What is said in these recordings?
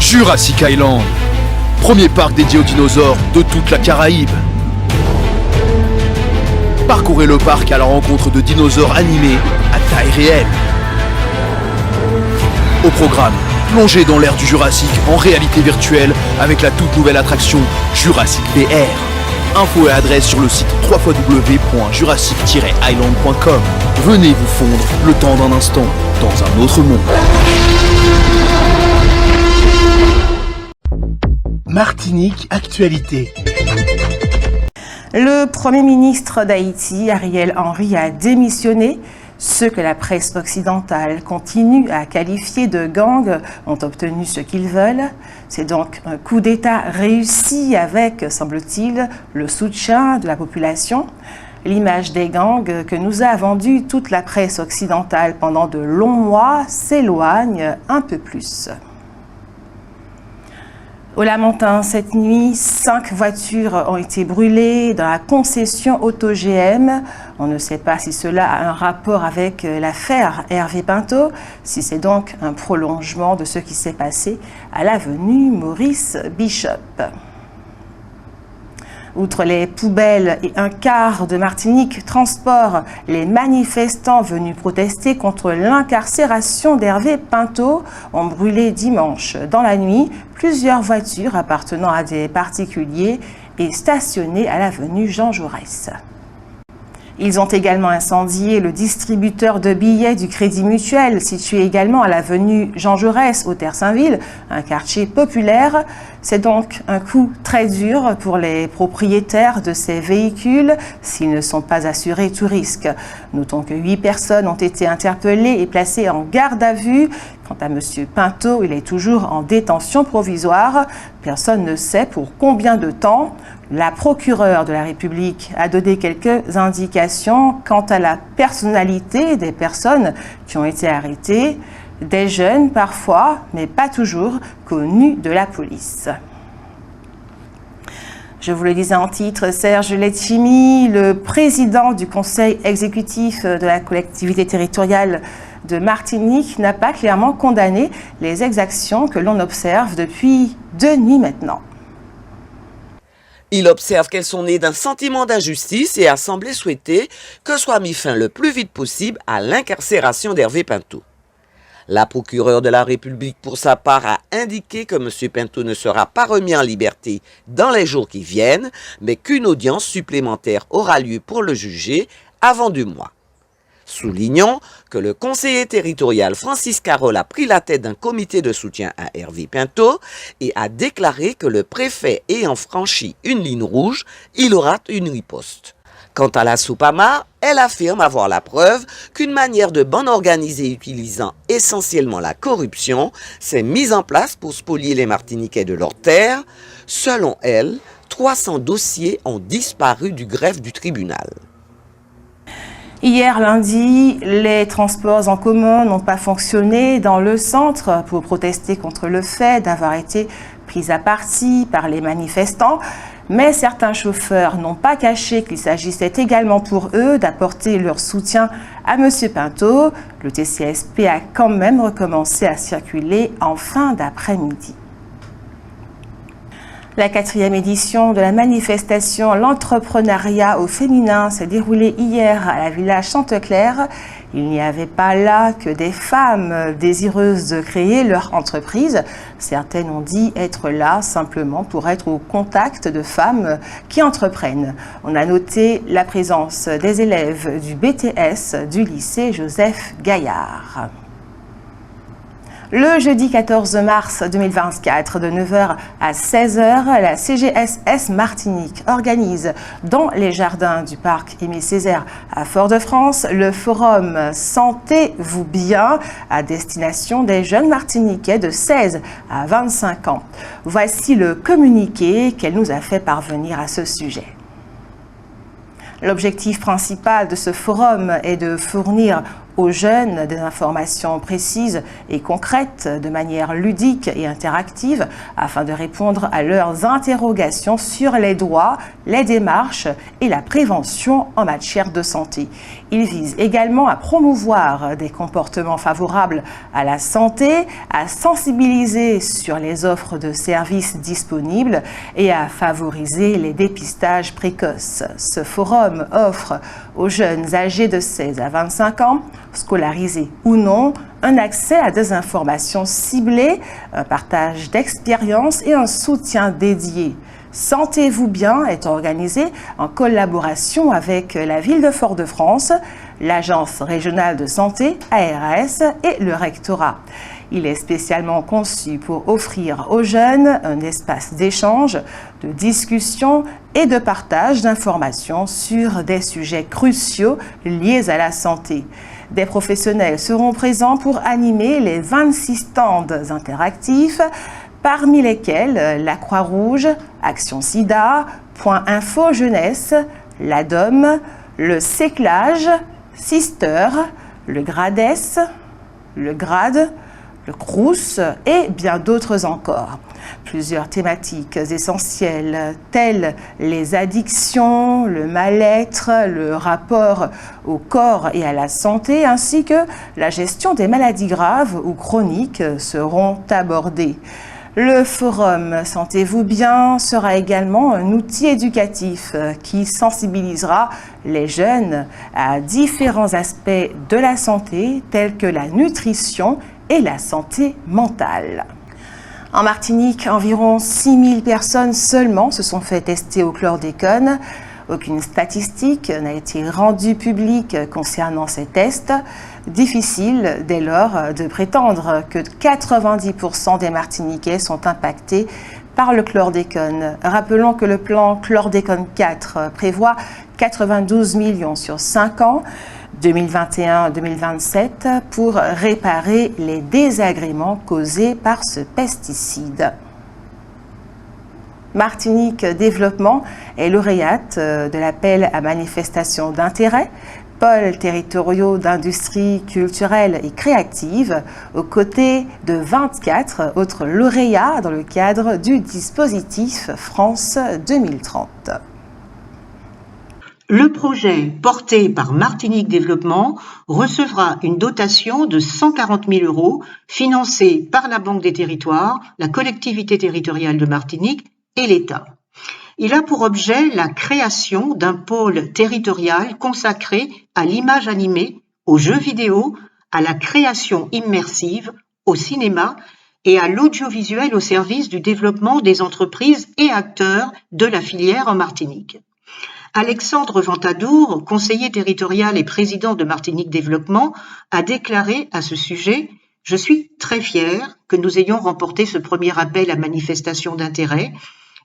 Jurassic Island, premier parc dédié aux dinosaures de toute la Caraïbe. Parcourez le parc à la rencontre de dinosaures animés à taille réelle. Au programme, plongez dans l'ère du Jurassique en réalité virtuelle avec la toute nouvelle attraction Jurassic VR. Infos et adresse sur le site www.jurassic-island.com. Venez vous fondre le temps d'un instant dans un autre monde. Martinique Actualité. Le Premier ministre d'Haïti, Ariel Henry, a démissionné. Ceux que la presse occidentale continue à qualifier de gangs ont obtenu ce qu'ils veulent. C'est donc un coup d'État réussi avec, semble-t-il, le soutien de la population. L'image des gangs que nous a vendue toute la presse occidentale pendant de longs mois s'éloigne un peu plus. Au Lamentin, cette nuit, 5 voitures ont été brûlées dans la concession AutoGM. On ne sait pas si cela a un rapport avec l'affaire Hervé Pinto, si c'est donc un prolongement de ce qui s'est passé à l'avenue Maurice Bishop. Outre les poubelles et un quart de Martinique Transport, les manifestants venus protester contre l'incarcération d'Hervé Pinto ont brûlé dimanche dans la nuit plusieurs voitures appartenant à des particuliers et stationnées à l'avenue Jean Jaurès. Ils ont également incendié le distributeur de billets du Crédit Mutuel, situé également à l'avenue Jean Jaurès, au Terre-Saint-Ville, un quartier populaire. C'est donc un coup très dur pour les propriétaires de ces véhicules s'ils ne sont pas assurés tout risque. Notons que 8 personnes ont été interpellées et placées en garde à vue. Quant à M. Pinto, il est toujours en détention provisoire. Personne ne sait pour combien de temps. La procureure de la République a donné quelques indications quant à la personnalité des personnes qui ont été arrêtées. Des jeunes parfois, mais pas toujours, connus de la police. Je vous le disais en titre, Serge Letchimy, le président du conseil exécutif de la collectivité territoriale de Martinique, n'a pas clairement condamné les exactions que l'on observe depuis 2 nuits maintenant. Il observe qu'elles sont nées d'un sentiment d'injustice et a semblé souhaiter que soit mis fin le plus vite possible à l'incarcération d'Hervé Pinto. La procureure de la République, pour sa part, a indiqué que M. Pinto ne sera pas remis en liberté dans les jours qui viennent, mais qu'une audience supplémentaire aura lieu pour le juger avant 2 mois. Soulignons que le conseiller territorial Francis Carole a pris la tête d'un comité de soutien à Hervé Pinto et a déclaré que le préfet ayant franchi une ligne rouge, il aura une riposte. Quant à la Soupama, elle affirme avoir la preuve qu'une manière de bande organisée utilisant essentiellement la corruption s'est mise en place pour spolier les Martiniquais de leurs terres. Selon elle, 300 dossiers ont disparu du greffe du tribunal. Hier lundi, les transports en commun n'ont pas fonctionné dans le centre pour protester contre le fait d'avoir été pris à partie par les manifestants. Mais certains chauffeurs n'ont pas caché qu'il s'agissait également pour eux d'apporter leur soutien à M. Pinto. Le TCSP a quand même recommencé à circuler en fin d'après-midi. La 4e édition de la manifestation L'entrepreneuriat au féminin s'est déroulée hier à la Villa Chanteclair. Il n'y avait pas là que des femmes désireuses de créer leur entreprise. Certaines ont dit être là simplement pour être au contact de femmes qui entreprennent. On a noté la présence des élèves du BTS du lycée Joseph Gaillard. Le jeudi 14 mars 2024, de 9h à 16h, la CGSS Martinique organise dans les jardins du parc Aimé Césaire à Fort-de-France le forum Sentez-vous bien à destination des jeunes Martiniquais de 16 à 25 ans. Voici le communiqué qu'elle nous a fait parvenir à ce sujet. L'objectif principal de ce forum est de fournir aux jeunes des informations précises et concrètes de manière ludique et interactive afin de répondre à leurs interrogations sur les droits, les démarches et la prévention en matière de santé. Il vise également à promouvoir des comportements favorables à la santé, à sensibiliser sur les offres de services disponibles et à favoriser les dépistages précoces. Ce forum offre aux jeunes âgés de 16 à 25 ans, scolarisés ou non, un accès à des informations ciblées, un partage d'expériences et un soutien dédié. Sentez-vous bien est organisé en collaboration avec la ville de Fort-de-France, l'Agence régionale de santé, ARS, et le rectorat. Il est spécialement conçu pour offrir aux jeunes un espace d'échange, de discussion et de partage d'informations sur des sujets cruciaux liés à la santé. Des professionnels seront présents pour animer les 26 stands interactifs, parmi lesquels la Croix-Rouge, Action Sida, Point Info Jeunesse, l'ADOM, le Séclage, Sister, le GRADES, le GRAD, le CROUS et bien d'autres encore. Plusieurs thématiques essentielles telles les addictions, le mal-être, le rapport au corps et à la santé ainsi que la gestion des maladies graves ou chroniques seront abordées. Le forum Sentez-vous bien sera également un outil éducatif qui sensibilisera les jeunes à différents aspects de la santé tels que la nutrition et la santé mentale. En Martinique, environ 6000 personnes seulement se sont fait tester au chlordécone. Aucune statistique n'a été rendue publique concernant ces tests. Difficile dès lors de prétendre que 90% des Martiniquais sont impactés par le chlordécone. Rappelons que le plan Chlordécone 4 prévoit 92 millions sur 5 ans, 2021-2027, pour réparer les désagréments causés par ce pesticide. Martinique Développement est lauréate de l'appel à manifestation d'intérêt, pôles territoriaux d'industrie culturelle et créative, aux côtés de 24 autres lauréats dans le cadre du dispositif France 2030. Le projet porté par Martinique Développement recevra une dotation de 140 000 € financée par la Banque des Territoires, la collectivité territoriale de Martinique et l'État. Il a pour objet la création d'un pôle territorial consacré à l'image animée, aux jeux vidéo, à la création immersive, au cinéma et à l'audiovisuel au service du développement des entreprises et acteurs de la filière en Martinique. Alexandre Ventadour, conseiller territorial et président de Martinique Développement, a déclaré à ce sujet « Je suis très fier que nous ayons remporté ce premier appel à manifestation d'intérêt.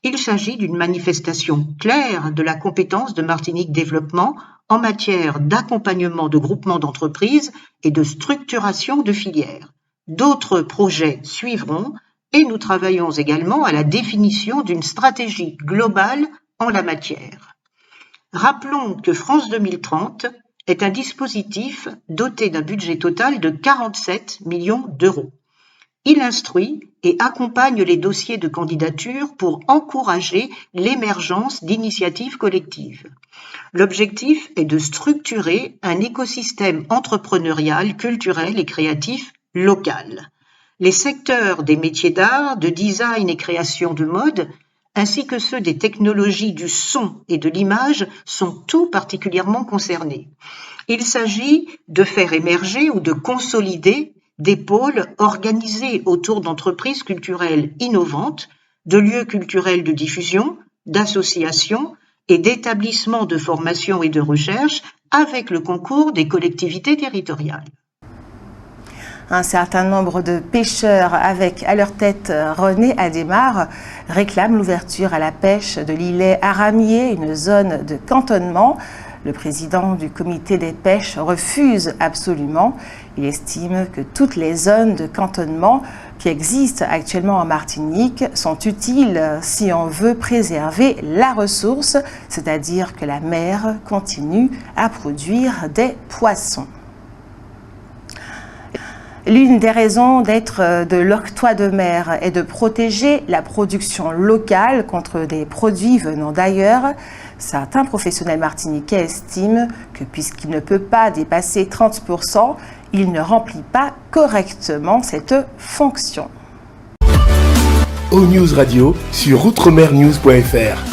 Il s'agit d'une manifestation claire de la compétence de Martinique Développement en matière d'accompagnement de groupements d'entreprises et de structuration de filières. D'autres projets suivront et nous travaillons également à la définition d'une stratégie globale en la matière. » Rappelons que France 2030 est un dispositif doté d'un budget total de 47 millions d'euros. Il instruit et accompagne les dossiers de candidature pour encourager l'émergence d'initiatives collectives. L'objectif est de structurer un écosystème entrepreneurial, culturel et créatif local. Les secteurs des métiers d'art, de design et création de mode, ainsi que ceux des technologies du son et de l'image sont tout particulièrement concernés. Il s'agit de faire émerger ou de consolider des pôles organisés autour d'entreprises culturelles innovantes, de lieux culturels de diffusion, d'associations et d'établissements de formation et de recherche avec le concours des collectivités territoriales. Un certain nombre de pêcheurs avec à leur tête René Adémar réclament l'ouverture à la pêche de l'îlet Aramier, une zone de cantonnement. Le président du comité des pêches refuse absolument. Il estime que toutes les zones de cantonnement qui existent actuellement en Martinique sont utiles si on veut préserver la ressource, c'est-à-dire que la mer continue à produire des poissons. L'une des raisons d'être de l'octroi de mer est de protéger la production locale contre des produits venant d'ailleurs. Certains professionnels martiniquais estiment que puisqu'il ne peut pas dépasser 30%, il ne remplit pas correctement cette fonction. O-News Radio sur outremernews.fr.